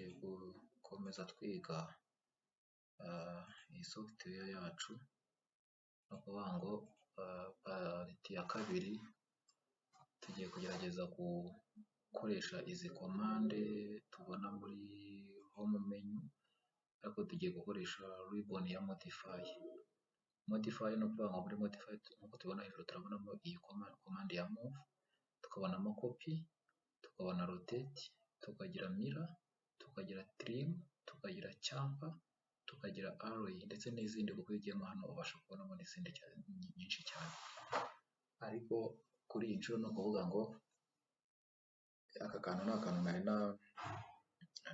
tugiye gukomeza twiga iyi software yacu, ni ukuvuga ngo pariti ya kabiri tugiye kugerageza gukoresha izi komande tubona muri home menu, ariko tugiye gukoresha ribbon ya modify. Modify ni ukuvuga ngo muri modify nk'uko tubona hejuru turabonamo iyi command ya move, tukabonamo copy, tukabona rotate, tukagira mirror, tukagira trim, tukagira chamfer, tukagira array ndetse n'izindi kuko ugiyemo hano ubasha kubonamo n'izindi nyinshi cyane. Ariko kuri iyi nshuro ni ukuvuga ngo aka kantu ni akantu nari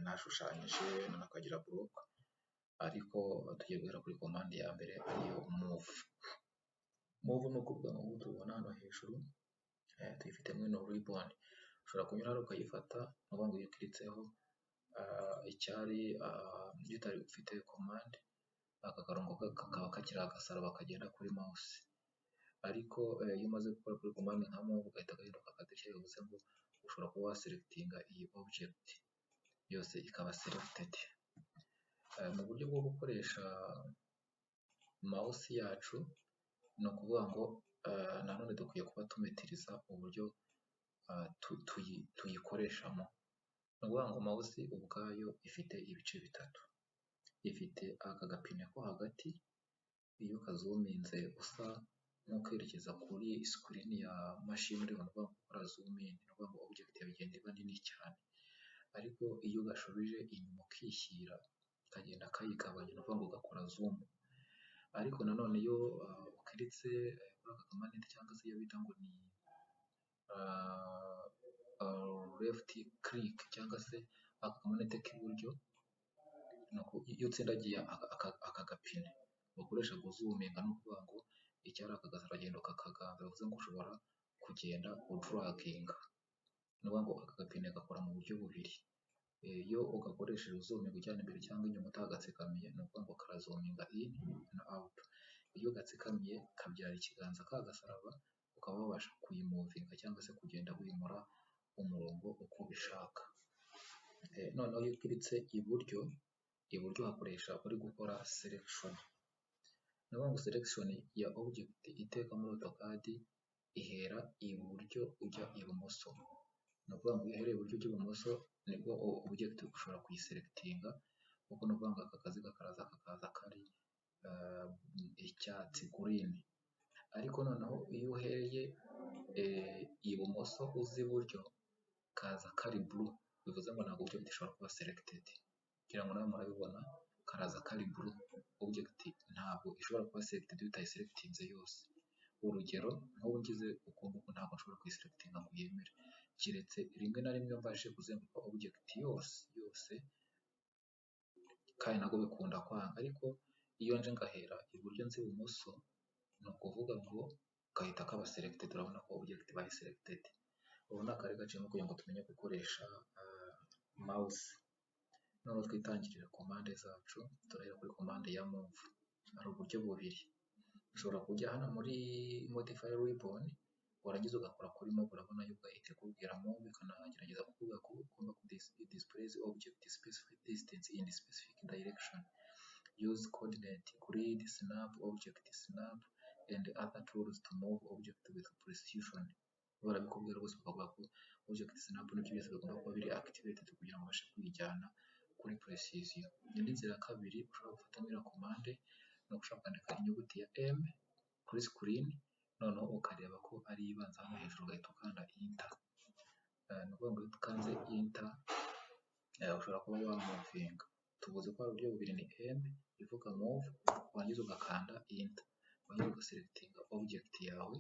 nashushanyije nakagira block, ariko tugiye guhera kuri komande ya mbere ariyo move. Move ni ukuvuga ngo tubona hano hejuru tuyifitemo ino ribbon, ushobora kunyura hano ukayifata, ni ukuvuga ngo iyo ukilitseho icyari iyo utari ufite komande aka karongo kakaba kakiri agasaraba kagenda kuri mouse, ariko iyo umaze gukora kuri komande nka move ugahita gahinduka akadirishya bivuze ngo ushobora kuba waselectinga iyi object yose ikaba selected. Mu buryo bwo gukoresha mouse yacu ni ukuvuga ngo nanone dukwiye kuba tumetiriza uburyo tuyikoreshamo. Ni ukuvuga ngo mouse ubwayo ifite ibice bitatu, ifite aka gapine ko hagati, iyo ukazuminze usa nk'ukwerekeza kuri screen ya machine ureba, ni ukuvuga ngo ukora zoom in, ni ukuvuga ngo object yawe igenda iba nini cyane, ariko iyo ugashubije inyuma ukishyira kagenda kayigabanya, ni ukuvuga ngo ugakora zoom. Ariko nanone iyo ukiritse kuri aka kamanete cyangwa se iyo bita ngo ni left click cyangwa se aka kamanete k'iburyo, iyo utsindagiye aka gapine bakoresha guzuminga, ni ukuvuga ngo icyari aka gasaraba uragenda ukakaganza, bivuze ngo ushobora kugenda udraginga, ni ukuvuga ngo aka gapine gakora mu buryo bubiri. Iyo ugakoresheje uzuminga ujyana imbere cyangwa inyuma utagatsikamye, ni ukuvuga ngo karazuminga in na out. Iyo gatsikamiye kabyara ikiganza ka gasaraba, ukaba wabasha kuyimovinga cyangwa se kugenda wimura umurongo uko ubishaka. Noneho iyo ukiritse iburyo hakoresha uri gukora selection, ni ukuvuga ngo selection ya object iteka muri AutoCAD ihera iburyo ujya ibumoso, ni ukuvuga ngo iyo uhereye iburyo ujya ibumoso nibwo object ushobora kuyiselectinga, kuko ni ukuvuga ngo aka kaziga karaza kakaza kari icyatsi green, ariko noneho iyo uhereye ibumoso uza iburyo kaza kari blue, bivuze ngo ntabwo object ishobora kuba selected. Kugira ngo nawe murabibona karaza kari blue, object ntabwo ishobora kuba selected utayiselectinze yose. Urugero nk'ubu ngize ukunguku ntabwo nshobora kuyiselectinga ngo yemere, kiretse rimwe na rimwe mbashe kuzenguruka object yose kandi nabwo bikunda kwanga. Ariko iyo nje ngahera iburyo nzi ibumoso, ni ukuvuga ngo gahita kaba selected, urabona ko object bayi selected. Ubu ni akari gaciyemo kugira ngo tumenye gukoresha mouse. Noneho twitangirire komande zacu, turahera kuri komande ya move. Hari uburyo bubiri, ushobora kujya hano muri modify ribbon, warangiza ugakora kuri move, urabona yuko ihita ikubwira move, ikanagerageza kukubwira ko ugomba displays object specific distance in specific direction, use coordinate, grid, snap, object snap and other tools to move object with precision. Barabikubwira rwose bakavuga ko object snap n'ibyo byose bigomba kuba biri activated kugira ngo ubashe kuyijyana kuri precision. Indi nzira ya kabiri ushobora gufatamo iriya komande, no gushaka kwandika inyuguti ya M kuri screen, noneho ukareba ko ari ibanza hano hejuru ugahita ukanda enter. Ni ukuvuga ngo iyo ukanze enter ushobora kuba wamovinga. Tuvuze ko hari uburyo bubiri, ni M ivuga move, warangiza ugakanda enter, warangiza ugaselectinga object yawe,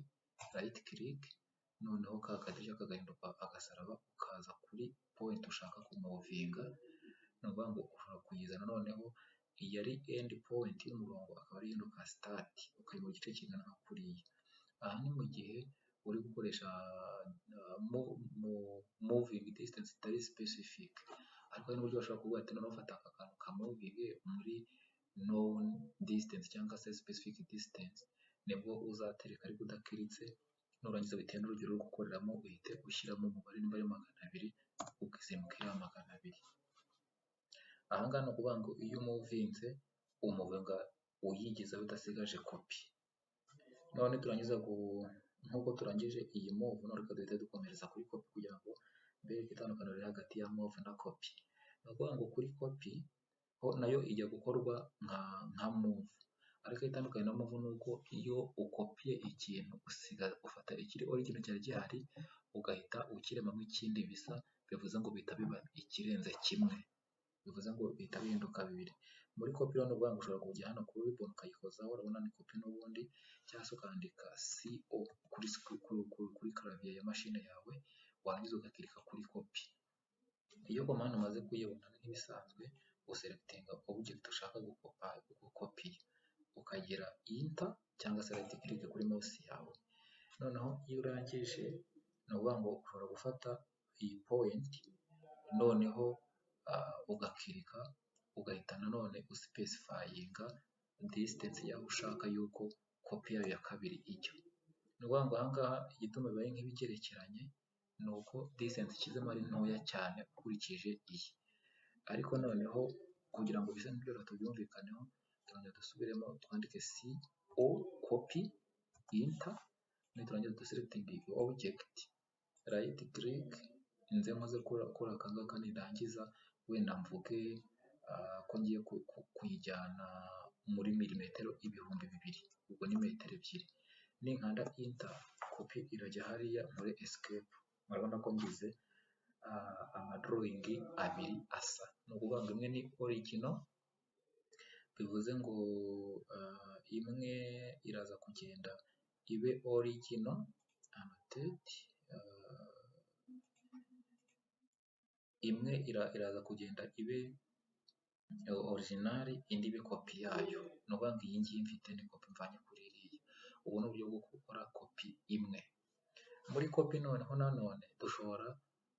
right click, noneho ka kadirishya kagahinduka agasaraba, ukaza kuri point ushaka kumovinga, ni ukuvuga ngo ushobora kuyizana noneho iyi ari end point y'umurongo akaba ari ihinduka start, ukayibura igice kingana nka kuriya. Aha ni mu gihe uri gukoresha moving distance itari specific, ariko hari n'uburyo bashobora kuvuga ati noneho ufata aka kantu ka moving muri known distance cyangwa se specific distance, nibwo uzatereka ariko udakiritse, nurangiza bitewe n'urugero rwo gukoreramo uhite ushyiramo umubare nimba ari 200 ukizimuka ya 200. ahangaha ni ukuvuga ngo iyo umuvinze umuvinga uyigizaho udasigaje kopi. none turangiza nk'uko turangije iyi move, none reka duhita dukomereza kuri kopi kugira ngo mbereke itandukaniro riri hagati ya move na kopi. Ni ukuvuga ngo kuri kopi ho nayo ijya gukorwa nka move, ariko itandukanye na move ni uko iyo ukopiye ikintu ufata ikiri original cyari gihari ugahita ukiremamo ikindi bisa, bivuze ngo bihita biba ikirenze kimwe, bivuze ngo bihita bihinduka bibiri. Muri kopi rero ni ukuvuga ngo ushobora kujya hano kuri ribbon ukayikozaho, urabona ni kopi n'ubundi, cyangwa se ukandika CO kuri clavier ya mashine yawe, warangiza ugakirika kuri kopi. Iyo command umaze kuyibona nk'ibisanzwe uselectinga object ushaka gukopiya, ukagira enter cyangwa se right click kuri mouse yawe. Noneho iyo urangije ni ukuvuga ngo ushobora gufata iyi point, noneho ugakirika ugahita nanone uspecifyinga distance yaho ushaka yuko kopi yayo ya kabiri ijya. Ni ukuvuga ngo ahangaha igituma bibaye nk'ibigerekeranye ni uko distance ishyizemo ari ntoya cyane ukurikije iyi. Ariko noneho kugira ngo bise nk'ibyo tubyumvikaneho, turongera dusubiremo twandike CO copy enter, niturangiza duselecting object, right click, nze nkoze kuri aka ngaka, nirangiza wenda mvuge ko ngiye kuyijyana muri milimetero 2000, ubwo ni metero 2. Ninkanda enter, kopi irajya hariya muri escape. Murabona ko ngize amadrawing abiri asa. Ni ukuvuga ngo imwe ni original, bivuze ngo imwe iraza kugenda ibe original annotate, imwe iraza kugenda ibe original, indi ibe kopi yayo. Ni ukuvuga ngo iyi ngiyi mfite ni kopi mvanye kuri iriya. Ubu ni uburyo bwo gukora kopi imwe. Muri kopi noneho nanone dushobora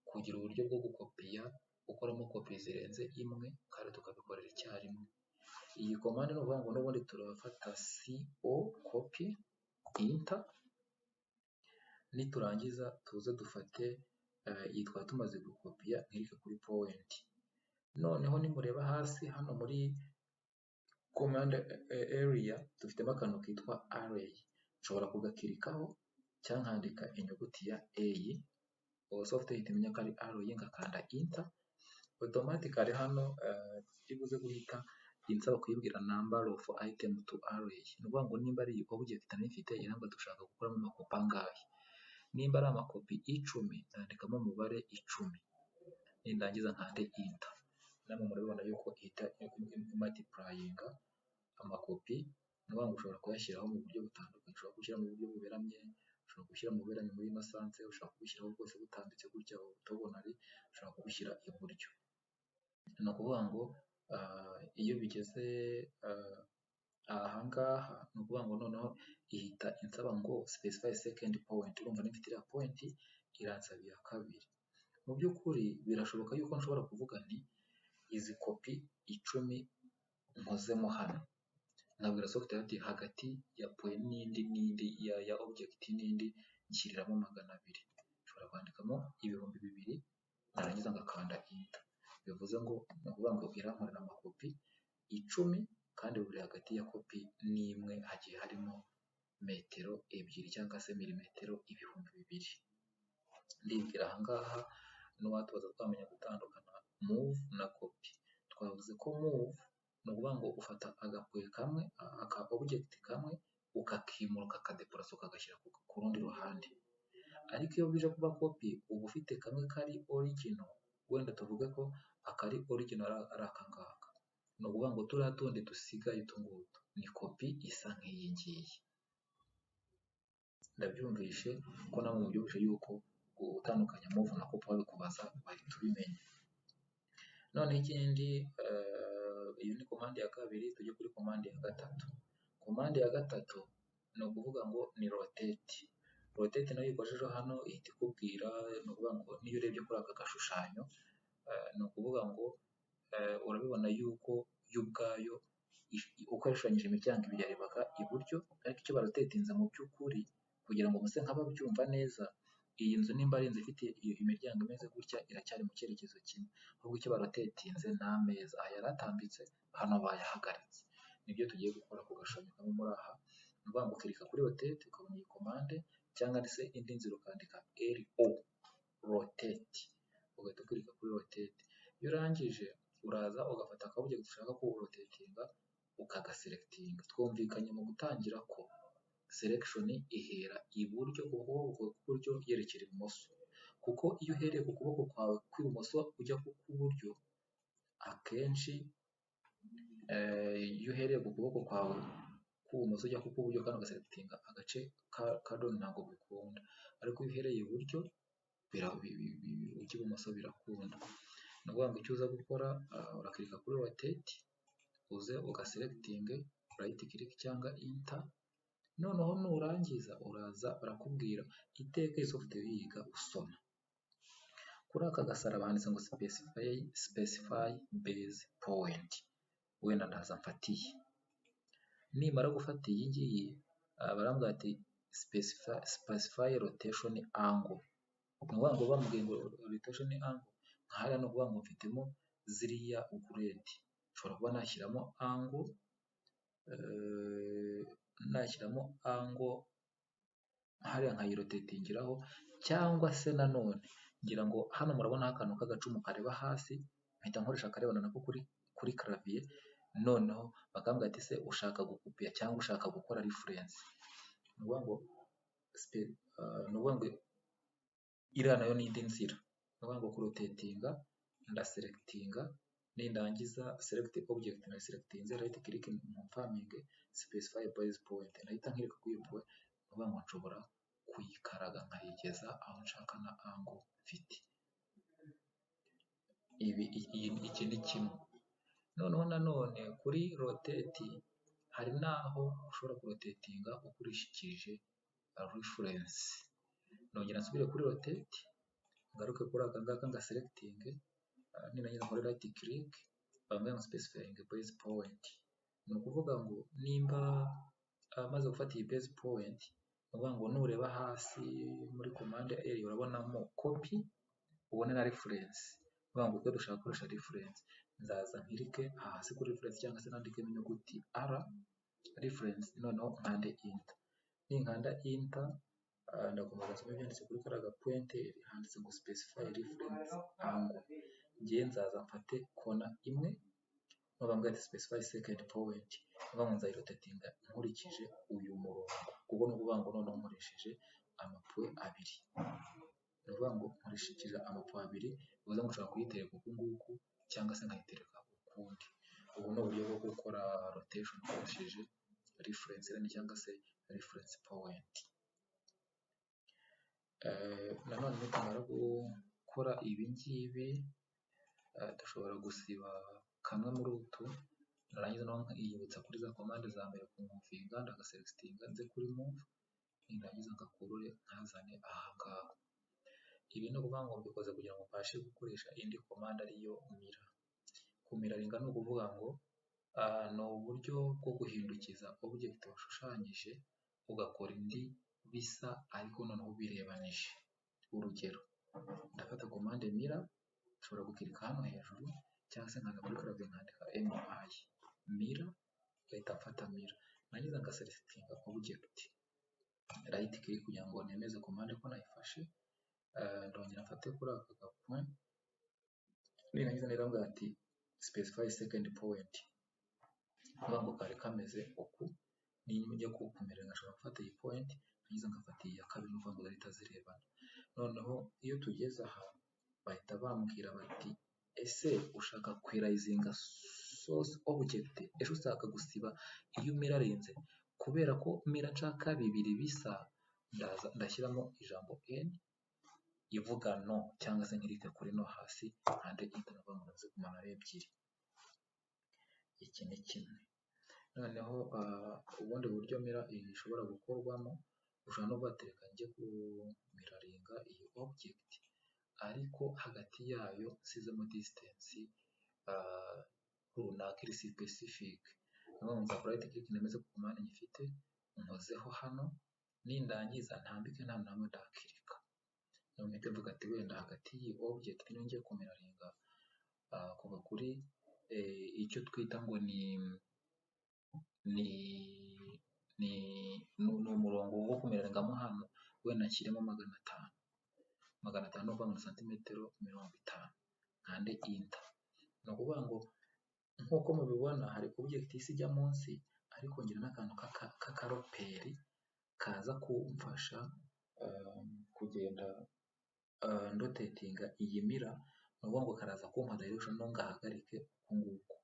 kugira uburyo bwo gukopiya ukoramo kopi zirenze imwe kandi tukabikorera icyarimwe. Iyi command ni ukuvuga ngo n'ubundi turafata CO copy enter, niturangiza tuze dufate iyi twaba tumaze gukopiya nk'iri kuri point. Noneho nimureba hasi hano muri command area dufitemo akantu kitwa array, nshobora kugakirikaho cyangwa nkandika inyuguti ya A, software ihita imenya ko ari array, ngakanda enter, automatically hano ibuze guhita insaba kuyibwira number of item to array. Ni ukuvuga ngo nimba ari object nifite iramba dushaka gukuramo amakopi angahe, nimba ari amakopi 10 nandikamo umubare 10, nindangiza nkande enter. Namwe murabibona yuko ihita multiplyinga amakopi. Ni ukuvuga ngo ushobora kuyashyiraho mu buryo butandukanye, ushobora gushyira mu buryo buberamye, ushobora gushyira mu buberamye muri ino sanse, ushobora kubishyiraho bwose butambitse gutya orthogonally, ushobora kubishyira iburyo. Ni ukuvuga ngo iyo bigeze ahangaha ni ukuvuga ngo noneho ihita insaba ngo specify second point. Urumva nifite iriya point iransaba iya kabiri. Mu by'ukuri birashoboka yuko nshobora kuvuga nti izi kopi 10 nkozemo hano, nkabwira software ati hagati ya point n'indi ya object n'indi nshyiriramo 200. Nshobora kwandikamo 2000, narangiza ngakanda enter. Bivuze ngo ni ukuvuga ngo irankorera amakopi 10 kandi buri hagati ya kopi n'imwe hagiye harimo metero 2 cyangwa se milimetero 2000. Ndibwira ahangaha n'uwatubaza twamenya gutandukana move na copy. Twavuze ko move ni ukuvuga ngo ufata agapuye kamwe, aka object kamwe, ukakimura ukakadeplace ukagashyira ku rundi ruhande. Ariko iyo bije kuba copy uba ufite kamwe kari original, wenda tuvuge ko akari original ari aka ngaka. Ni ukuvuga ngo turiya tundi dusigaye utungutu ni copy isa nk'iyi ngiyi. Ndabyumvishe ko namwe mubyumvishe yuko gutandukanya move na copy babikubaza bahita ubimenya. None ikindi, iyo ni command ya kabiri, tujye kuri command ya gatatu. Command ya gatatu ni ukuvuga ngo ni rotate. Rotate nayo ikojejeho hano ihita ikubwira, ni ukuvuga ngo niyo urebye kuri aka gashushanyo, ni ukuvuga ngo urabibona yuko yo ubwayo uko yashushanyije imiryango ibiri yarebaga iburyo, ariko icyo barotatinze mu by'ukuri kugira ngo muse nk'ababyumva neza, iyi nzu nimba ari inzu ifite iyo imiryango imeze gutya iracyari mu cyerekezo kimwe, ahubwo icyo barotetinze ni ameza, aha yari atambitse hano bayahagaritse. Nibyo tugiye gukora ku gashushanyo kamwe muri aha, ni ukuvuga ngo ukirika kuri rotate ukabona iyi komande, cyangwa se indi nzira ukandika RO rotate, ugahita ukirika kuri rotate. Iyo urangije uraza ugafata akabuye ushaka ko urotatinga ukagaselectinga. Twumvikanye mu gutangira ko selection ihera iburyo, ukuboko kw'iburyo yerekera ibumoso, kuko iyo uhereye ku kuboko kwawe kw'ibumoso ujya ku kw'iburyo, akenshi iyo uhereye ku kuboko kwawe kw'ibumoso ujya ku kw'iburyo kandi ugaselectinga agace ka doni ntabwo bikunda, ariko iyo uhereye iburyo ujya ibumoso birakunda. Ni ukuvuga ngo icyo uza gukora urakirika kuri rotate, uze ugaselectinge right click cyangwa enter, noneho nurangiza uraza barakubwira iteka iyi software yiga usoma. Kuri aka gasaraba handitse ngo specify base point, wenda ndaza mfatiye. Nimara gufata iyi ngiyi barambwira ati specify rotation angle, ni ukuvuga ngo bambwiye ngo rotation angle nkahariya ni ukuvuga ngo mfitemo ziriya grade, nshobora kuba nashyiramo angle hariya nkayirotatingiraho, cyangwa se nanone ngira ngo hano murabona akantu k'agacumu kareba hasi, mpita nkoresha akarebana nako kuri clavier, noneho bakambwira ati se ushaka gukupiya cyangwa ushaka gukora reference. Ni ukuvuga ngo iriya nayo ni indi nzira, ni ukuvuga ngo kurotatinga ndaselectinga, nindangiza select object na selectinze right click confirming specify base point, nahita nkirika kuri iyo point, ni ukuvuga ngo nshobora kuyikaraga nkayigeza aho nshaka na angle mfite. Iki ni kimwe. Noneho nanone kuri rotate hari naho ushobora kurotatinga ukurikije reference. Nongera nsubire kuri rotate, ngaruke kuri aka ngaka nga selecting, nindangiza muri right click bambwira ngo specifying base point. Ni ukuvuga ngo nimba amaze gufata iyi base point, ni ukuvuga ngo nureba hasi muri commande A urabonamo copy, ubone na reference, ni ukuvuga ngo ubwo dushaka gukoresha reference, nzaza nkirike hasi kuri reference cyangwa se nandikemo inyuguti R reference, noneho nkande enter. Ninkanda enter ndakomeza nsome ibyanditse kuri kariya gapointer handitse ngo specify reference angle, ngiye nzaza mfate kona imwe, bambwira ati specify second point, ngo nzayirotatinga nkurikije uyu murongo, kuko ni ukuvuga ngo noneho nkoresheje amapwe abiri. Ni ukuvuga ngo nkoresheje amapwe abiri, bivuze ngo nshobora kuyitereka uku nguku cyangwa se nkayitereka ukundi. Ubu ni uburyo bwo gukora rotation ukoresheje reference line cyangwa se reference point. Nanone nitumara gukora ibi ngibi dushobora gusiba kamwe muri utu, narangiza naho nkiyibutsa kuri za commande za mbere ku muvinga, ndagaselectinga nze kuri move, nindangiza ngakurure nkazane aha ngaha. Ibi ni ukuvuga ngo mbikoze kugira ngo mbashe gukoresha indi commande ariyo mira. Kumiraringa ni ukuvuga ngo ni uburyo bwo guhindukiza object washushanyije ugakora indi bisa ariko noneho birebanije. Urugero, ndafata commande mira, nshobora gukirika hano hejuru cyangwa se nkaza kuri clavier nkandika MI mira, ngahita mfata mira, narangiza ngaselectinga object right click kugira ngo nemeze commande ko nayifashe, ndongera mfate kuri aka gapoint, nirangiza nirambwira ati specify second point, kuvuga ngo kari kameze uku, nijya kukumira ngashobora gufata iyi point, narangiza ngafata iya kabiri, ni ukuvuga ngo zihita zirebana. Noneho iyo tugeze aha bahita bambwira bati ese ushaka kwerayizinga source object, ejo ushaka gusiba iyo mirarinze, kubera ko mira nshaka bibiri bisa, ndashyiramo ijambo n ivuga no, cyangwa se nkirike kuri no hasi kandi enter, navuga ngo naze kumara ari ebyiri. Iki ni kimwe. Noneho ubundi buryo mira ishobora gukorwamo, ushobora no kubatereka njye kumiraringa iyi object, ariko hagati yayo nsizemo distance runaka iri specific. Niyo nza right click nemeze ku commande nyifite, nkozeho hano, nindangiza ntambike nta namwe ndakirika. mpite mvuga ati wenda hagati y'iyi object niyo ngiye kumiraringa kuva kuri icyo twita ngo ni umurongo wo kumiraringamo hano, wenda nshyiremo 500. 500 ni ukuvuga ngo santimetero 50, nkande enter. Ni ukuvuga ngo nk'uko mubibona hari object isi ijya munsi, ariko ngira n'akantu k'akaroperi kaza kumfasha kugenda ndotetinga iyi mira. Ni ukuvuga ngo karaza kumpa direction no ngahagarike uku nguku.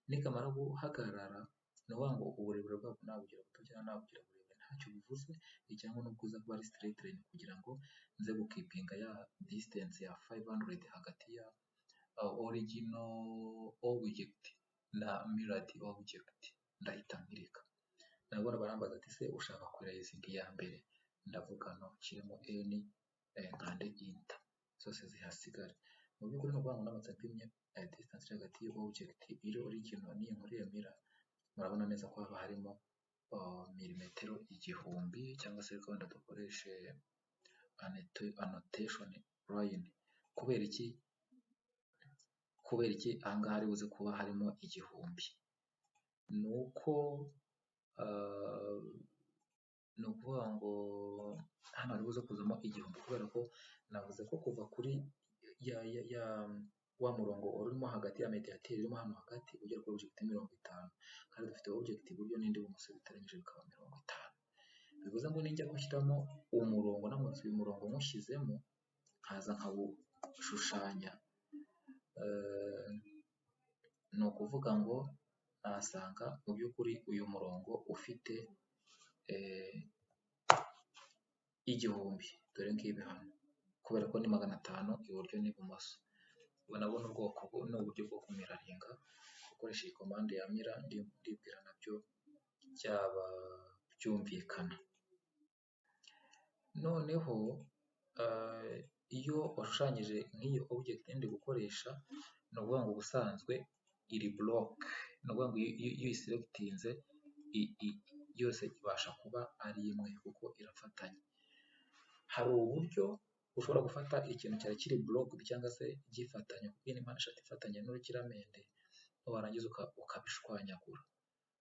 Nikamara guhagarara ni ukuvuga ngo uburebure bwako nabugira buto cyangwa nabugira burebure ntacyo bivuze, cyangwa no kuza kuba ari straight line kugira ngo nze gukipinga ya distance ya 500 hagati ya original object na mirrored object. Ndahita nkirika. Nabwo barambaza ati se ushaka kurerayizinga iya mbere? Ndavuga no, nshyiremo n nkande enter, zose zihasigara. Mu by'ukuri ni ukuvuga ngo ndamutse mpimye distance hagati y'object iri original n'iyi nkuru ya mirror, murabona neza ko haba harimo milimetero 1000, cyangwa se reka wenda dukoreshe annotation line. Kubera iki ahangaha hari buze kuba harimo 1000? Ni ukuvuga ngo hano hari buze kuzamo 1000 kubera ko navuze ko kuva kuri wa murongo urimo hagati ya mediateur irimo hano hagati ugera kuri object 50, kandi dufite object iburyo n'indi ibumoso bitaranyije bikaba 50. Bivuze ngo ninjya gushyiramo umurongo, namutse uyu murongo nywushyizemo nkaza nkawushushanya, ni ukuvuga ngo nasanga mu by'ukuri uyu murongo ufite 1000, dore ngibi hano, kubera ko ni 500 iburyo n'ibumoso. Nabona ubwoko n'uburyo bwo kumiraringa gukoresha iyi commande ya mira, ndibwira nabyo byaba byumvikana. Noneho iyo washushanyije nk'iyo object ndi gukoresha, ni ukuvuga ngo ubusanzwe iri block, ni ukuvuga ngo iyo uyiselectinze yose ibasha kuba ari imwe kuko irafatanye. Hari uburyo ushobora gufata ikintu cyari kiri blocked cyangwa se gifatanye, kuko ni mpande eshatu ifatanye n'urukiramende, warangiza ukabishwanyagura.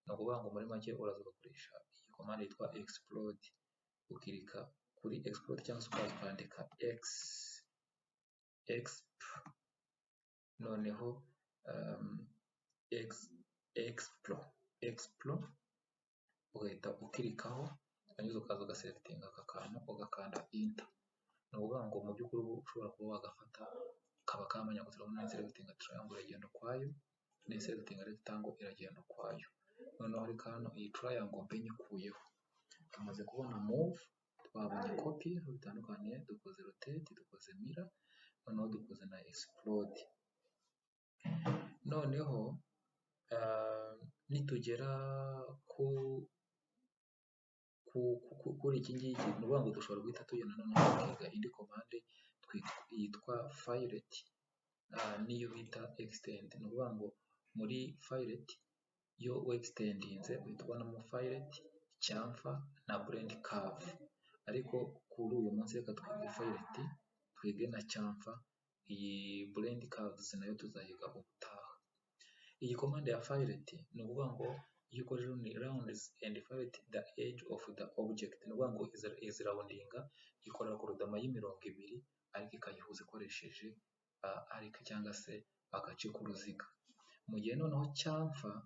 Ni ukuvuga ngo muri make uraza ugakoresha iyi commande yitwa explode, ukirika kuri explode cyangwa se ukandika exp, noneho explo ugahita ukirikaho, hanyuma ukaza ugaselectinga aka kantu ugakanda enter. Ni ukuvuga ngo mu by'ukuri ushobora kuba wagafata kaba kamanyagutse, urabona ni selectinga triangle iragenda ukwayo, ni selectinga rectangle iragenda ukwayo. Noneho ariko hano iyi triangle mbe nyikuyeho. Tumaze kubona move, twabonye copy, aho bitandukaniye dukoze rotate, dukoze mirror, noneho dukoze na explode. Noneho nitugera kuri iki ngiki, ni ukuvuga ngo dushobora guhita tugenda noneho tukiga indi commande yitwa filet, niyo bita extend. Ni ukuvuga ngo muri filet iyo extendinze uhita ubonamo filet, chamfer na blend curve, ariko kuri uyu munsi reka twige filet, twige na chamfer. Iyi blend curves nayo tuzayiga ubutaha. Iyi commande ya filet ni ukuvuga ngo iyo ukoresheje rounds and filet the edge of the object, ni ukuvuga ngo izirabundinga ikorera ku rudama y'imirongo 2, ariko ikayihuza ikoresheje ariko cyangwa se agace k'uruziga. Mu gihe noneho chamfer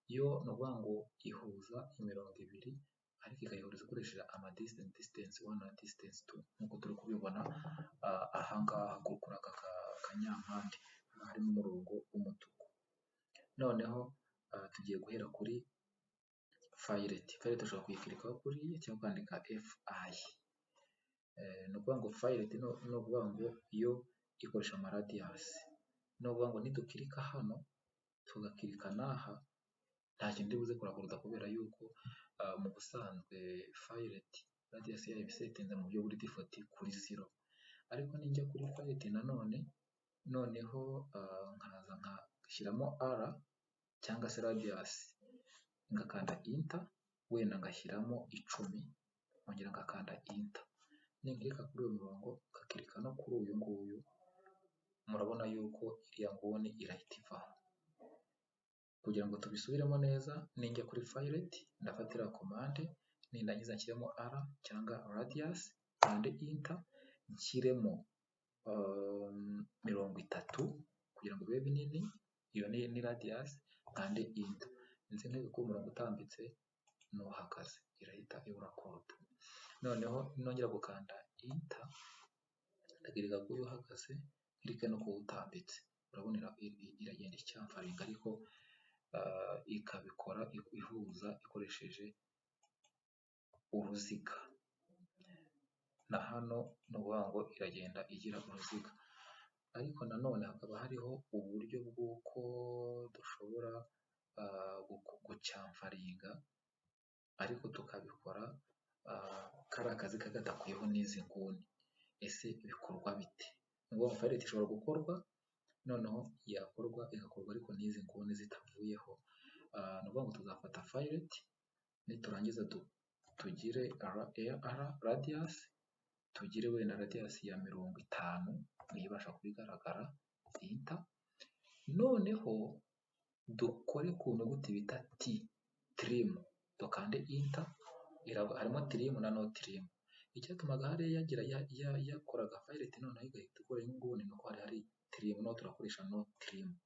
yo ni ukuvuga ngo ihuza imirongo 2, ariko ikayihuriza ikoresheje distance 1 na distance 2, nk'uko turi kubibona ahangaha kuri aka kanyampande harimo umurongo w'umutuku. Noneho tugiye guhera kuri filet. Filet ushobora kuyikirikaho kuriya cyangwa kwandika fi. Ni ukuvuga ngo filet ni ukuvuga ngo iyo ikoresha amaradius. Ni ukuvuga ngo nidukirika hano tugakirika n'aha, nta kintu ndibuze kurakuruta kubera yuko mu busanzwe filet radius yayo ibisetinze mu buryo buri default kuri 0. Ariko ninjya kuri filet nanone, noneho nkaza nkashyiramo r cyangwa se radius, ngakanda enter, wenda ngashyiramo 10, nkongera ngakanda enter. ninkirika kuri uyu murongo ngakirika no kuri uyu nguyu, murabona yuko iriya nguni irahita ivaho. Kugira ngo tubisubiremo neza, ninjya kuri filet ndafatira komande, nindangiza nshyiremo r cyangwa radius and enter, nshyiremo 30 kugira ngo bibe binini, iyo ni radius and enter. Nzi neza ko umurongo utambitse n'uhagaze irahita ibura code. Noneho nongera gukanda enter, ndagirika kuri uhagaze, kirike no kuwutambitse. Urabona iragenda icyamfaringa ariko ikabikora ihuza ikoresheje uruziga. Na hano ni ukuvuga ngo iragenda igira uruziga, ariko nanone hakaba hariho uburyo bw'uko dushobora gucyamfaringa ariko tukabikora kariya kazi kadakuyeho n'izi nguni. Ese bikorwa bite? Ngo filet ishobora gukorwa noneho igakorwa ariko n'izi nguni zitavuyeho. Ni ukuvuga ngo tuzafata filet niturangiza tugire radius, tugire wenda radius ya 50 niyo ibasha kubigaragara, enter. Noneho dukore ku nyuguti bita T, trim, dukande enter. Harimo trim na no trim. Icyatumaga hariya yakoraga filet noneho igahita ikora inguni nuko hari trim, no turakoresha no trim.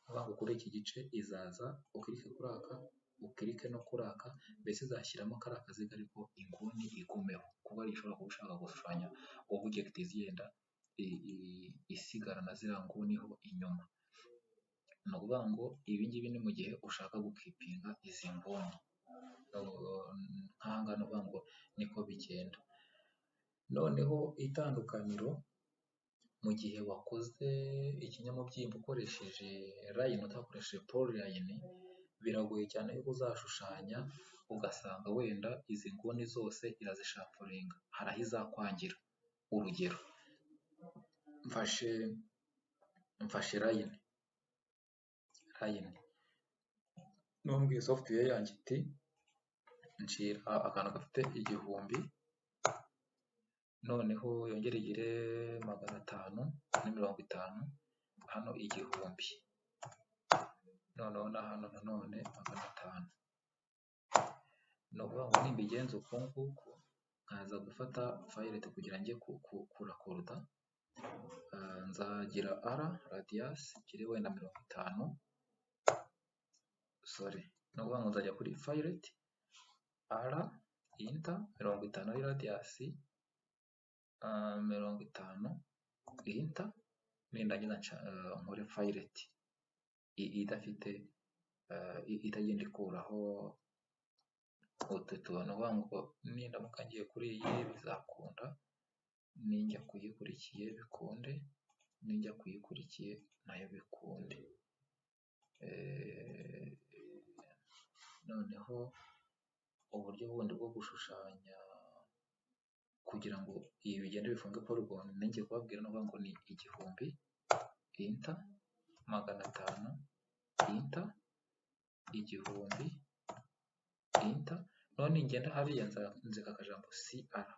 Aho kuri iki gice izaza ukirike kuri aka, ukirike no kuri aka, mbese izashyiramo kari akaziga ariko inguni igumeho, kuba ishobora kuba ushaka gushushanya object zigenda isigarana ziriya nguniho inyuma. Ni ukuvuga ngo ibi ngibi ni mu gihe ushaka gukipinga izi nguni. Nk'aha ngaha ni ukuvuga ngo niko bigenda. Noneho itandukaniro mu gihe wakoze ikinyamubyimba ukoresheje line utakoresheje polyline, biragoye cyane yuko uzashushanya ugasanga wenda izi nguni zose irazishafuringa, hari aho izakwangira. Urugero, mfashe line numbwiye software yanjye iti ncira akantu gafite 1000, noneho yongere igire 550, hano 1000, noneho na hano nanone 500. Ni ukuvuga ngo nimbigenza uko nguko, nkaza gufata filet kugira njye kurakoruda, nzagira radius ngire wenda 50, sorry, ni ukuvuga ngo nzajya kuri filet enter 50 ari radius, 50 enter, nindangiza nkore filet idafite itagenda ikuraho utu tuntu. Ni ukuvuga ngo nindamuka ngiye kuri iyi bizakunda, ninjya kuyikurikiye bikunde, ninjya kuyikurikiye nayo bikunde. Noneho uburyo bundi bwo gushushanya kugira ngo ibi bigende bifunge polygon, ninjye kubabwira no ngo ni 1000 enter, 500 enter, 1000 enter. None ngenda hariya nzika akajambo CR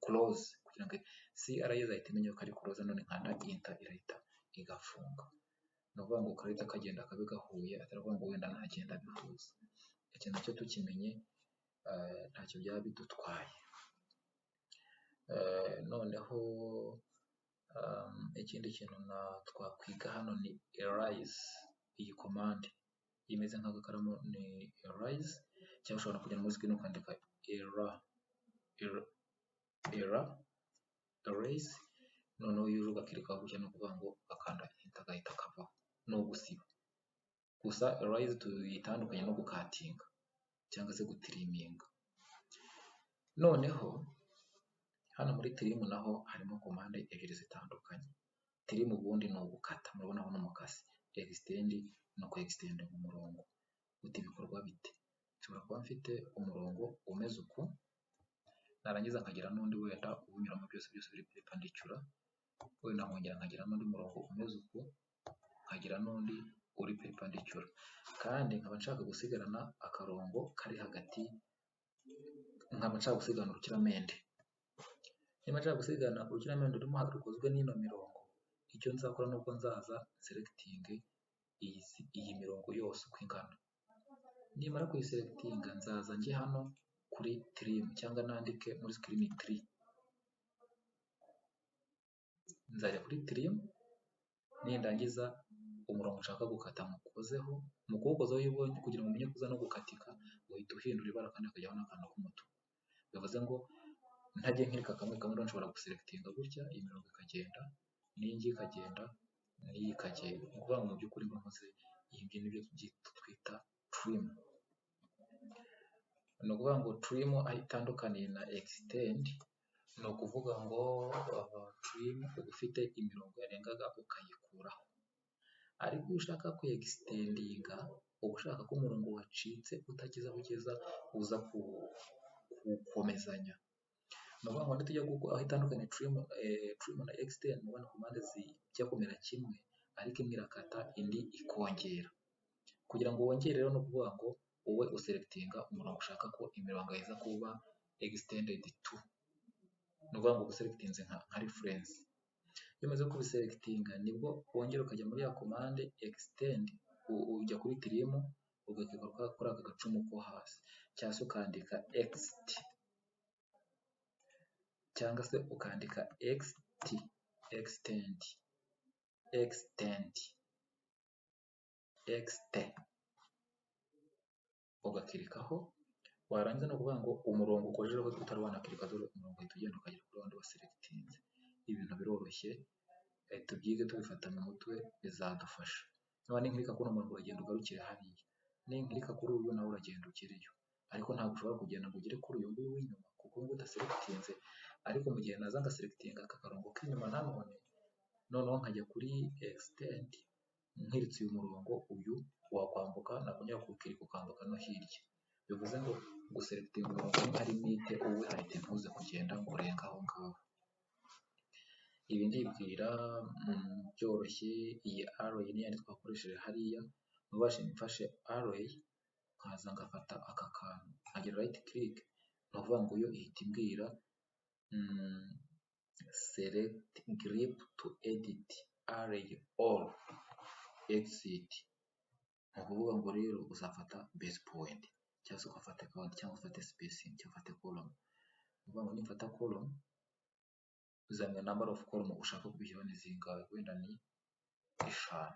close kugira ngo CR izahita imenya ko ari close, none nkanda enter irahita igafunga. Ni ukuvuga ngo karita kagenda kabe gahuye, atari ukuvuga ngo wenda ntagenda bihuza. Iki nacyo tukimenye ntacyo byaba bidutwaye. Noneho ikindi kintu twakwiga hano ni erase. Iyi command imeze nk'agakaramu ni erase, cyangwa ushobora kujya muri screen ukandika erase, noneho iyo ugakirikaho gutya no kuvuga ngo akanda enter gahita kavaho, no gusiba. Gusa erase tuyitandukanye no gukatinga cyangwa se gutiriminga. Noneho hano muri trim naho harimo commande ebyiri zitandukanye. Trim ubundi ni ugukata, murabona aho n'umukasi. Extend no ku extend mu murongo. Uti bikorwa bite? Nshobora kuba mfite umurongo umeze uku, narangiza nkagira n'undi wenda ubunyuramo byose biri perpendicular, wenda nkongera nkagira n'undi murongo umeze uku, nkagira n'undi uri perpendicular, kandi nkaba nshaka gusigarana akarongo kari hagati, nkaba nshaka gusigana urukiramende. niba nshaka gusigana urukiramende rurimo rukozwe n'ino mirongo, icyo nzakora nuko nzaza selecting iyi mirongo yose uko ingana. Nimara kuyiselectinga nzaza njye hano kuri trim cyangwa nandike muri screen tree. Nzajya kuri trim, nindangiza umurongo ushaka gukata mukozeho, mu kuwukozaho iyo ubonye kugira ngo umenye kuza no gukatika, uhita uhindura ibara kandi hakajyaho n'akantu k'umutuku. Bivuze ngo ntajye nkirika kamwe kamwe nshobora guselectinga gutya, iyi mirongo ikagenda, n'iyi ngiyi ikagenda, n'iyi ikagenda. Ni ukuvuga ngo mu by'ukuri nkoze iyi ngiyi nibyo twita trim. Ni ukuvuga ngo trim aho itandukaniye na extend, ni ukuvuga ngo trim uba ufite imirongo yarengaga ukayikuraho, ariko iyo ushaka ku extendinga uba ushaka ko umurongo wacitse utagize aho ugeza uza kuwukomezanya. Ni ukuvuga ngo nitujya aho itandukanye trim na extend, mubona ku mpande zijya kumera kimwe, ariko imwe irakata indi ikongera. Kugira ngo wongere rero ni ukuvuga ngo wowe uselectinga umurongo ushaka ko imirongo iza kuba extended to. Ni ukuvuga ngo uselectinze nka reference. Iyo umaze kubiselectinga nibwo wongera ukajya muri ya commande extend, ujya kuri trim ugakora kuri aka gacumu ko hasi, cyangwa se ukandika ext, cyangwa se ukandika extend, ugakirikaho. Warangiza no kuvuga ngo umurongo ukojejeho utari wanakirika, dore umurongo uhita ugenda ukagera kuri wandi waselectinze. Ibintu biroroshye, tubyige tubifata mu mutwe bizadufasha. Niba ninkirika kuri uno murongo uragenda ugarukire hariya, ninkirika kuri uyu nawe uragenda ugereyo, ariko ntabwo ushobora kugenda ngo ugere kuri uyu nguyu w'inyuma kuko ngo udaselectinze. Ariko mu gihe naza ngaselectinga aka karongo k'inyuma nanone, noneho nkajya kuri extend, nkiritse uyu murongo, uyu wakwambuka nakongera kuwukirika ukambuka no hirya. Bivuze ngo guselectinga umurongo ni nka limite, uwe ahita ntuze kugenda ngo urenga aho ngaho. Ibi ndibwira byoroshye. Iyi array ni yandi twakoresheje hariya, mubashe mfashe array nkaza ngafata aka kantu nkagira right click, ni ukuvuga ngo yo ihita imbwira select grep to edit array or exit. Ni ukuvuga ngo rero uzafata base point, cyangwa se ugafata count, cyangwa ufate spacing, cyangwa ufate column. Ni ukuvuga ngo nifata column, uzamenya number of column ushaka kubishyiraho ni zingahe, wenda ni 5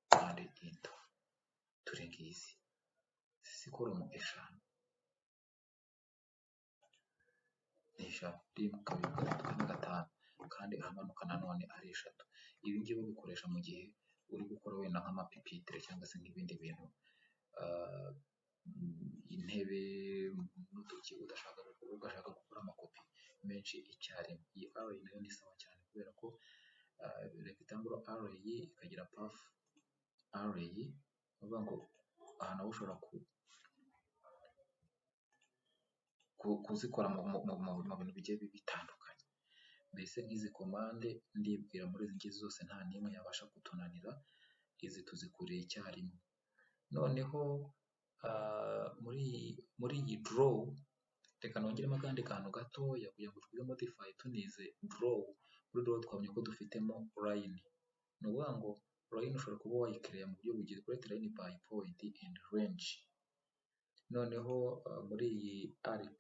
kandi enter. Turi ngizi si column 5 ni 5, rimwe, kabiri, gatatu, kane, gatanu, kandi ahamanuka nanone ari 3. Ibi ngibi ubikoresha mu gihe uri gukora wenda nk'amapipitre cyangwa se nk'ibindi bintu, intebe n'uduki ugashaka gukora amakopi menshi icyarimwe. Iyi array nayo ni sawa cyane kubera ko rectangular array ikagira path array, uvuga ngo aha nawe ushobora kuzikora mu bintu bigiye bitandukanye. Mbese nk'izi komande ndibwira muri izi ngizi zose nta n'imwe yabasha kutunanira, izi tuzikoreye icyarimwe. Noneho muri iyi draw, reka nongeremo akandi kantu gatoya kugira ngo twige modify tunize draw. Muri draw twabonye ko dufitemo line. Ni ukuvuga ngo line ushobora kuba wayikreya mu buryo bugiye create line by point and range. Noneho muri iyi arc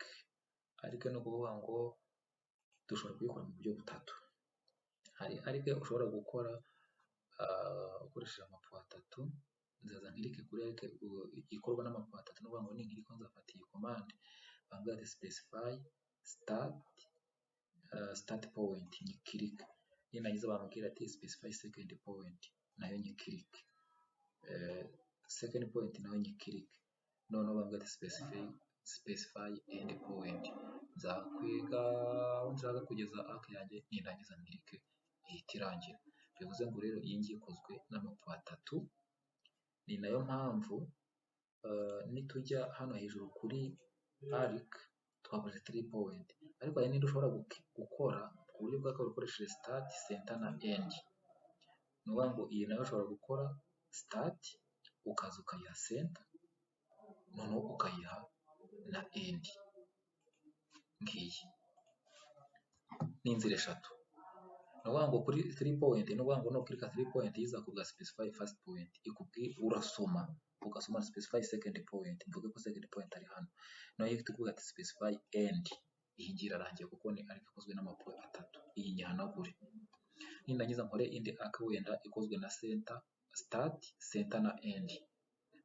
ni ukuvuga ngo dushobora kuyikora mu buryo butatu. Hari arc ushobora gukora ukoresheje amapuwa 3. Nzaza nkirike kuri arc ikorwa n'amapuwa 3, no kuvuga ngo ninkiriko nzafata iyi command bambwira ati specify start point, nyikirike. Nindangiza bambwira ati specify second point, nayo nyikirike. Second point nayo nyikirike. Noneho bambwira ati specify end point, nzakwiga nshaka kugeza arc yanjye, nindangiza nkirike ihita irangira. Bivuze ngo rero iyi ngiyi ikozwe n'amapuwa 3. Ni nayo mpamvu nitujya hano hejuru kuri arc twakoze 3 point, ariko hari n'indi ushobora gukora ku buryo bwa kabiri ukoresheje start, center na end. Ni ukuvuga ngo iyi nayo ushobora gukora start ukaza ukayiha center, noneho ukayiha na end ngiyi. n'inzira eshatu. Ni ukuvuga ngo kuri 3 point, ni ukuvuga ngo nukirika 3 point yizakubwa specify first point, urasoma ugasoma specify second point, mvuge ko second point ari hano. Naho iyo tukuvuga ati specify end, iyi ngiyi irarangiye kuko ni ariko ikozwe n'amapoint atatu. Iyi nyihanagure. Nindangiza nkore indi arc wenda ikozwe na center, start, center na end.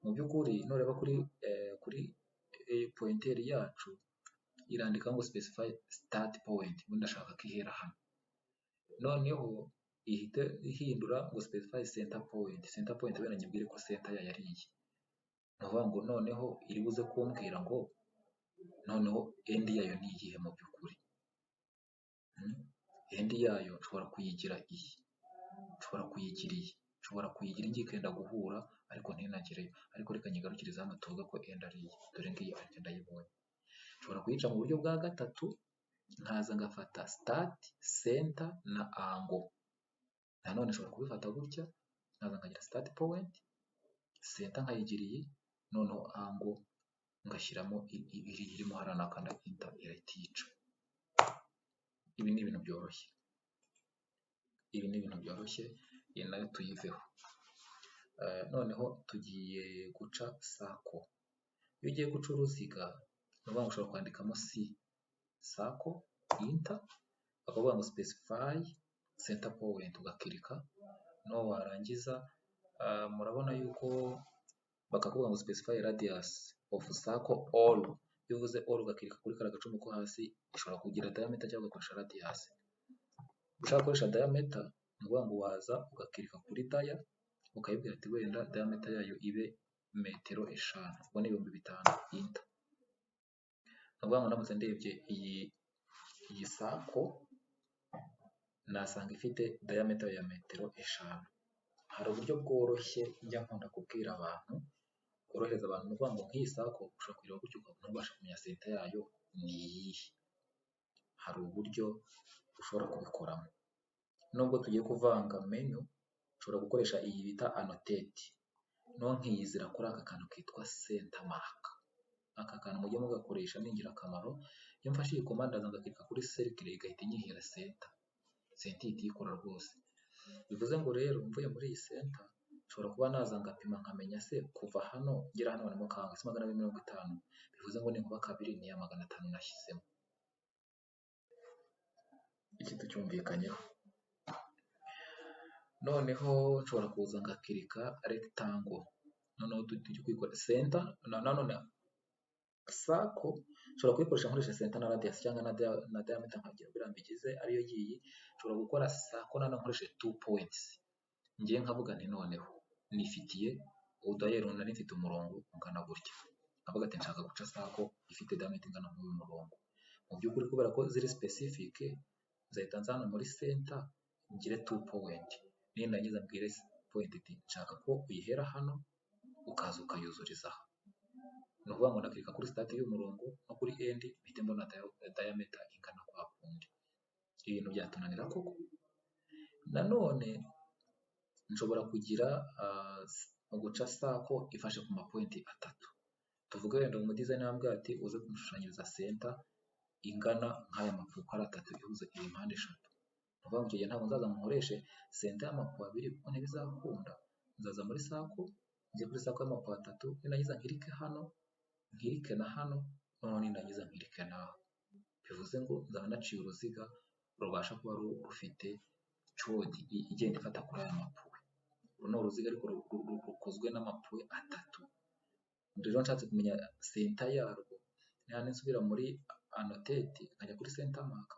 Mu by'ukuri nureba kuri pointer yacu irandika ngo specify start point, ubundi ndashaka ko ihera hano. Noneho ihite ihindura ngo specify center point. Center point wenda nyibwire ko center yayo ari iyi. Ni ukuvuga ngo noneho iri buze kumbwira ngo noneho end yayo ni iyihe mu by'ukuri. End yayo nshobora kuyigira iyi, nshobora kuyigira iyi, nshobora kuyigira ingi ikenda guhura ariko ntinagereyo. Ariko reka nyigarukiriza hano tuvuge ko end ari iyi. Dore ngiyi ariko ndayibonye. Nshobora kuyica mu buryo bwa gatatu, nkaza ngafata start, center na angle. Nanone nshobora kubifata gutya, nkaza nkagira start point, center nkayigira iyi, noneho angle ngashyiramo irimo hariya nakanda enter irahita. Ibi ni ibintu byoroshye. Ibi ni ibintu byoroshye, iyi nayo tuyiveho. Noneho tugiye guca circle. Iyo ugiye guca uruziga, ni ukuvuga ngo ushobora kwandikamo C, circle, enter, bakavuga ngo specify center point, ugakirika. No warangiza murabona yuko bakavuga ngo specify radius of circle all. Iyo uvuze all ugakirika kuri kara gacumu ko hasi, ushobora kugira diameter cyangwa ugakoresha radius. Ushaka gukoresha diameter, ni ukuvuga ngo waza ugakirika kuri dia, ukayibwira ati wenda diameter yayo ibe metero 5, ubwo ni 5000, enter. Ni ukuvuga ngo ndamutse ndebye iyi circle nasanga ifite diameter ya metero 5. Hari uburyo bworoshye njya nkunda kubwira abantu, bworohereza abantu. Ni ukuvuga ngo nk'iyi circle ushobora kuyireba gutyo ukabona ubasha kumenya center yayo ni iyihe. Hari uburyo ushobora kubikoramo. Nubwo tugiye kuvanga menu, ushobora gukoresha iyi bita annotate. No nkiyizira kuri aka kantu kitwa center mark. Aka kantu mujye mugakoresha, ni ingirakamaro. Iyo mfashe iyi command ngakirika kuri circle igahita inyihera center. Center ihita ikora rwose. Bivuze ngo rero mvuye muri iyi center, nshobora kuba naza ngapima nkamenya se kuva hano ngera hano barimo kanga 250. Bivuze ngo ninkuba kabiri ni ya 500 nashyizemo. Iki tucyumvikanyeho. Noneho nshobora kuza ngakirika rectangle. Noneho tujye kwikora center nanone circle, nshobora kuyikoresha nkoresha center na radius cyangwa na diameter nkagira birambigize ariyo yiyi. Nshobora gukora circle nanone nkoresha 2 points. Ngiye nkavuga nti noneho nifitiye udayero nari mfite umurongo ungana gutya. Nkavuga ati nshaka guca circle ifite diameter ingana nk'uyu murongo. Mu by'ukuri kubera ko ziri specific, nzahita nzana muri center ngire 2 point. Nindangiza mbwire point iti nshaka ko uyihera hano ukaza ukayuzuriza aha. Ni ukuvuga ngo ndakirika kuri start y'umurongo no kuri end bite mbona diameter ingana kwa kundi. Ibintu byatunanira koko. Nanone nshobora kugira guca circle ifashe ku mapointi atatu. Tuvuge wenda mu design yambwira ati uze kumushushanyiriza center ingana nk'aya mapuko ari atatu ihuze iyi mpande 3. Nuvuga ngo icyo gihe ntabwo nzaza nkoreshe center y'amapuko 2 kuko ntibizakunda. Nzaza muri circle, njye kuri circle y'amapuko 3, nindangiza nkirike hano, nkirike na hano, noneho nindangiza nkirike naho. Bivuze ngo nzaba naciye uruziga rubasha kuba rufite chodi igenda ifata kuri aya mapuko. Runo uruziga ariko rukozwe n'amapuko 3. Rero nshatse kumenya center yarwo, nane nsubira muri annotate nkajya kuri center mark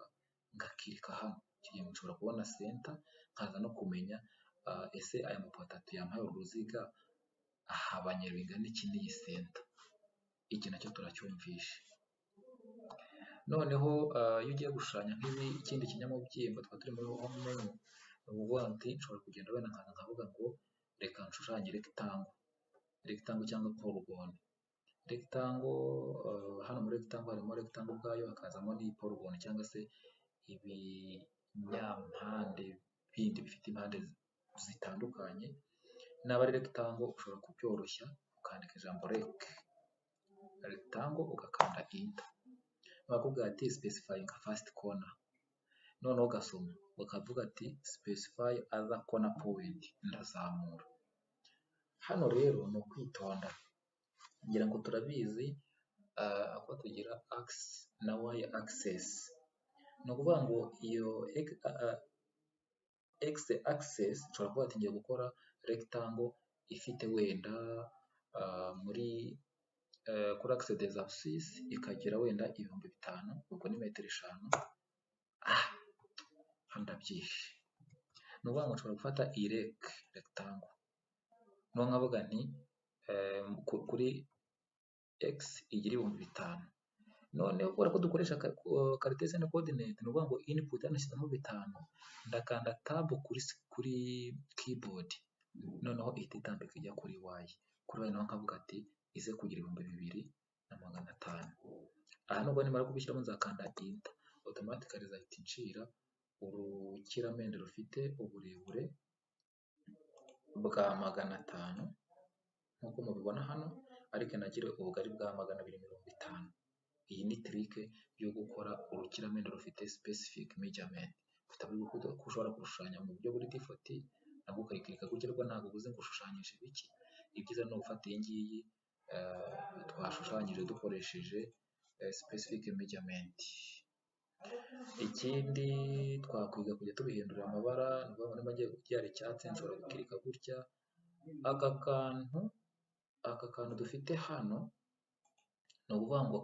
ngakirika hano. Kigiye nshobora kubona center, nkaza no kumenya ese aya mapuko 3 yampaye uruziga ahabanye bingana iki n'iyi center. Iki nacyo turacyumvishe. Noneho iyo ugiye gushushanya nk'ibi ikindi kinyamubyimba twa turi muri home menu, uvuga ati nshobora kugenda wenda nkavuga ngo reka nshushanye rectangle cyangwa polygone. Rectangle, hano muri rectangle harimo rectangle ubwayo, hakazamo ni polygone cyangwa se ibinyampande bindi bifite impande zitandukanye. Naba ari rectangle ushobora kubyoroshya ukandika ijambo rectangle ugakanda enter. Bakubwira ati specifying first corner. noneho ugasoma bakavuga ati specify other corner point, ndazamura. Hano rero ni ukwitonda, ngira ngo turabizi ko tugira x na y axis. Ni ukuvuga ngo iyo x axis nshobora kuvuga ati ngiye gukora rectangle ifite wenda muri kuri axe des abscisses ikagira wenda 5000, ubwo ni metero 5. Ndabyishe. Ni ukuvuga ngo nshobora gufata iyi rectangle no nkavuga nti kuri x igira 5000. Noneho kubera ko dukoresha Cartesian coordinate, ni ukuvuga ngo input hano nashyizemo 5, ndakanda tab kuri keyboard, noneho ihita itambika ijya kuri y. Kuri y naho nkavuga ati ize kugira 2500. Aha nubwo nimara kubishyiramo nzakanda enter, automatically izahita incira urukiramende rufite uburebure bwa 500 nk'uko mubibona hano, ariko inagire ubugari bwa 250. Iyi ni trick yo gukora urukiramende rufite specific measurement. Kutavuga ko ushobora gushushanya mu buryo buri default nabwo ukayikirika gutya, ariko ntabwo ubuze ngo ushushanyije biki. Ibyiza ni ugufata iyi ngiyi twashushanyije dukoresheje specific measurement. Ikindi twakwiga kujya tubihindurira amabara, ni ukuvuga ngo niba ngiye kubyara icyatsi nshobora gukirika gutya. Aka kantu dufite hano ni ukuvuga ngo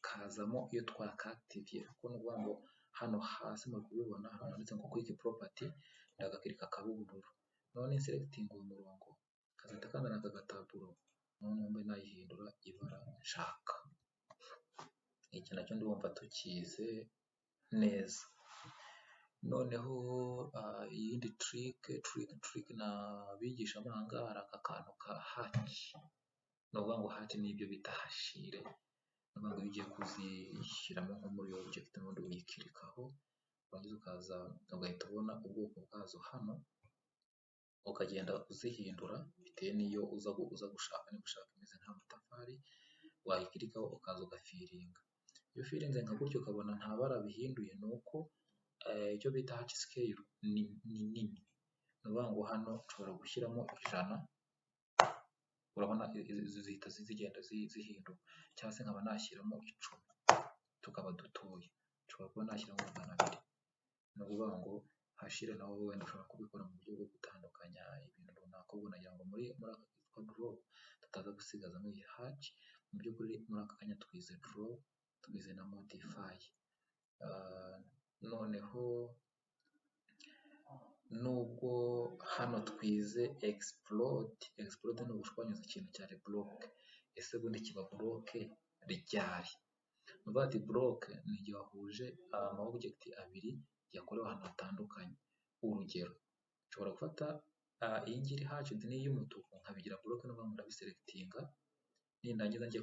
kazamo iyo twakactiviye, kuko ni ukuvuga ngo hano hasi muri kubibona hano handitse ngo quick property, ndagakirika kaba ubururu. None selecting uwo murongo kazahita kanzana aka gataburo, noneho mbe nayihindura ibara nshaka. Iki nacyo ndumva tukize neza. Noneho iyindi trick nabigisha amahanga, hari aka kantu ka hatch. Ni ukuvuga ngo hatch ni ibyo bita hashire. Ni ukuvuga ngo iyo ugiye kuzishyiramo nko muri object n'ubundi uyikirikaho, warangiza ukaza ugahita ubona ubwoko bwazo hano, ukagenda uzihindura bitewe n'iyo uza gushaka. Niba ushaka imeze nk'amatafari wayikirikaho ukaza ugafiringa. Iyo ufirinze nka gutyo ukabona nta bara bihinduye, ni uko icyo bita hatch scale ni nini. Ni ukuvuga ngo hano nshobora gushyiramo 100, urabona zihita zigenda zihinduka, cyangwa se nkaba nashyiramo 10 tukaba dutoya, nshobora kuba nashyiramo 200. Ni ukuvuga ngo hashire naho wenda ushobora kubikora mu buryo bwo gutandukanya ibintu runaka. Ubwo nagira ngo muri aka kitwa draw tutaza gusigazamo iyi hatch. Mu by'ukuri muri aka kanya twize draw, twize na modify. Noneho nubwo hano twize explode ni ugushwanyuza ikintu cyari block. Ese ubundi kiba block ryari? Ni ukuvuga ati block ni igihe wahuje ama object abiri yakorewe ahantu hatandukanye. Urugero, nshobora gufata iyi ngiyi hatched ni iy'umutuku nkabigira block, no kuvuga ngo ndabiselectinga, nindangiza njye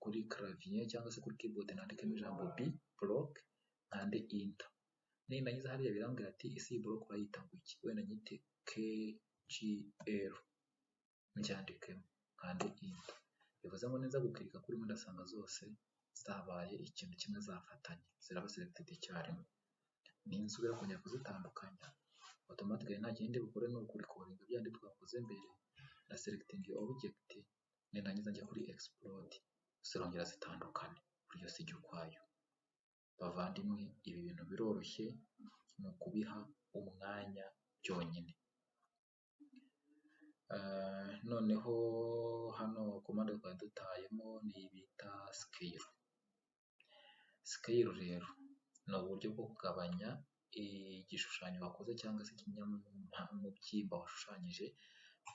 kuri clavier cyangwa se kuri keyboard nandikemo ijambo b block, nkande enter. Nindangiza hariya birambwira ati isi iyi block urayita ngo iki, wenda nyite KGL, mbyandikemo nkande enter. Bivuze ngo neza gukirika kuri ndasanga zose zabaye ikintu kimwe, zafatanye, ziraba selected icyarimwe. Ninsubira kongera kuzitandukanya, automatically nta kindi bukore ni ukurikoringa byandi twakoze mbere, na selecting object, nindangiza njya kuri explode, zirongera zitandukane buri yose ijya ukwayo. Bavandimwe, ibi bintu biroroshye, ni ukubiha umwanya byonyine. Noneho hano komande twari dutayemo ni bita scale. Scale rero ni uburyo bwo kugabanya igishushanyo wakoze cyangwa se ikinyamubyimba washushanyije,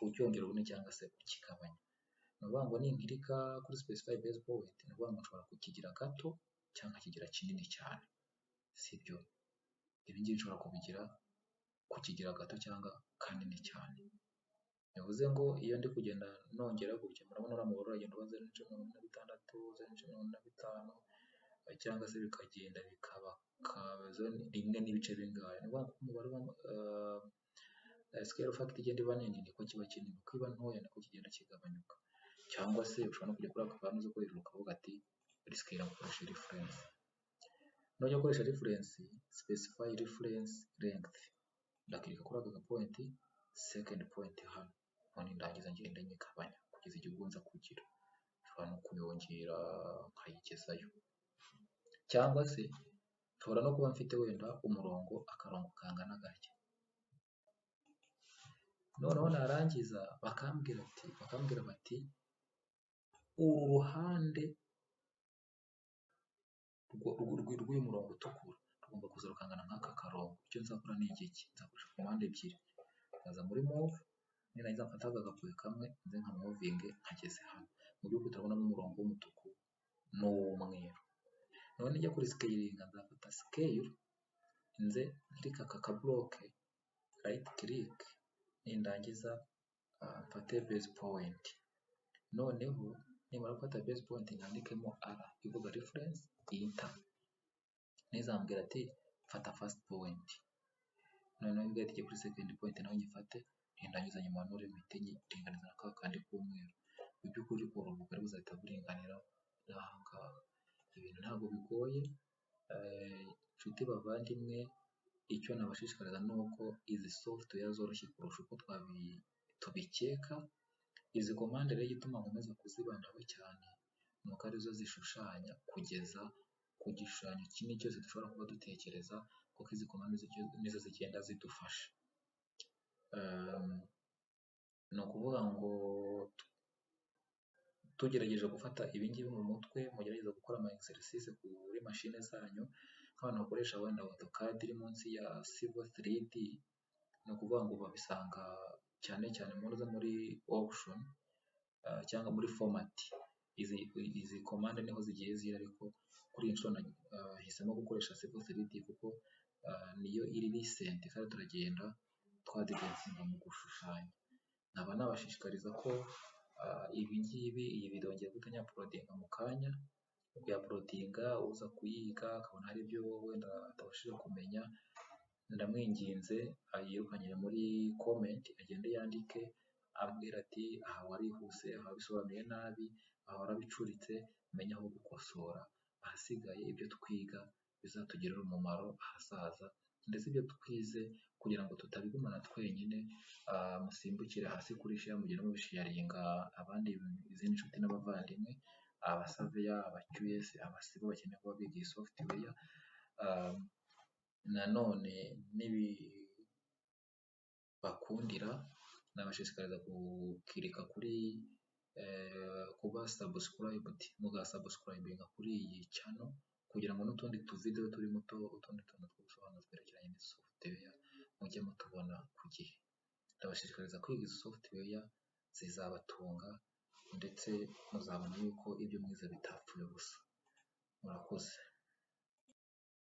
ucyongera ubunini cyangwa se ukigabanya. Ni ukuvuga ngo ninkirika kuri specify base point, ni ukuvuga ngo nshobora kukigira gato cyangwa kigira kinini cyane, sibyo? Ibi ngibi nshobora kukigira gato cyangwa kanini cyane. Bivuze ngo iyo ndi kugenda nongera gutya, murabona uriya mubare uragenda uba 0.56, 0.55, cyangwa se bikagenda bikaba 1 n'ibice bingahe. Ni ukuvuga ngo umubare wa scale factor igenda iba nini niko kiba kinini, uko iba ntoya niko kigenda kigabanyuka. Cyangwa se ushobora no kujya kuri aka kantu uzi ko hejuru ukavuga ati muri scale nkoresha reference. nujya gukoresha reference specify reference length, ndakirika kuri aka gapointi, second point hano, none ndangiza ngenda nyigabanya kugeza igihe ubwo nza kugira, nshobora no kuyongera nkayigezayo, cyangwa se nshobora no kuba mfite wenda umurongo akarongo kangana gake, noneho narangiza bakambwira bati uru ruhande rw'uyu murongo utukura rugomba kuza rukangana nk'aka karongo. Icyo nzakora ni iki? Nzakoresha commande ebyiri, nkaza muri move, nirangiza mfata aka gapuwe kamwe nze nka movinge nkageze hano, mu by'ukuri turabonamo umurongo w'umutuku n'uw'umweru. None njya kuri scalinga, nzafata scale nze nkirika aka kabloke, right click, nindangiza mfate base point, noneho nimara gufata base point nandikemo R ivuga reference enter, nizambwira ati fata first point, noneho mbwira ati kuri second point naho nyifate, nindangiza nyimanure mpite nyiringaniza na ka kandi k'umweru. Mu by'ukuri uru bugari buzahita buringanira n'ahangaha. Ibintu ntabwo bigoye, inshuti bavandimwe, icyo nabashishikariza ni uko izi software zoroshye kurusha uko tubikeka. Izi commande rero igituma nkomeza kuzibandaho cyane ni uko arizo zishushanya kugeza ku gishushanyo kinini cyose dushobora kuba dutekereza, kuko izi commande nizo zigenda zidufasha. Ni ukuvuga ngo tugerageje gufata ibingibi mu mutwe, mugerageza gukora ama exercice kuri machine zanyu, nk'abantu bakoresha wenda AutoCAD iri munsi ya Civil 3D, ni ukuvuga ngo babisanga cyane cyane muri option cyangwa muri format. Izi commande niho zigiye ziri, ariko kuri iyi nshuro hisemo gukoresha Civil 3D kuko niyo iri recent kandi turagenda twadivensinga mu gushushanya. Nkaba nabashishikariza ko iyi video ngiye guhita nyapulodinga mu kanya, kuyapulodinga uza kuyiga akabona hari ibyo wenda atabashije kumenya, ndamwinginze ayirukanyire muri comment, agende yandike ambwira ati aha warihuse, aha wabisobanuye nabi, aha warabicuritse, menye aho gukosora, ahasigaye ibyo twiga bizatugirira umumaro ahazaza, ndetse ibyo twize kugira ngo tutabigumana twenyine, musimbukire hasi kuri share, mugire mubisharinga abandi, izindi nshuti n'abavandimwe, abasaveya, aba QS, abasibo bakeneye kuba biga iyi software. Nanone bakundira nabashishikariza gukirika kuri kuba subscribed, mugasubscribinga kuri iyi channel kugira ngo n'utundi tuvideo turi muto, utundi tuntu tw'ubusobanuro twerekeranye n'izi software mujye mutubona ku gihe. Ndabashishikariza kwiga izi software, zizabatunga ndetse muzabona yuko ibyo mwize bitapfuye ubusa. Murakoze.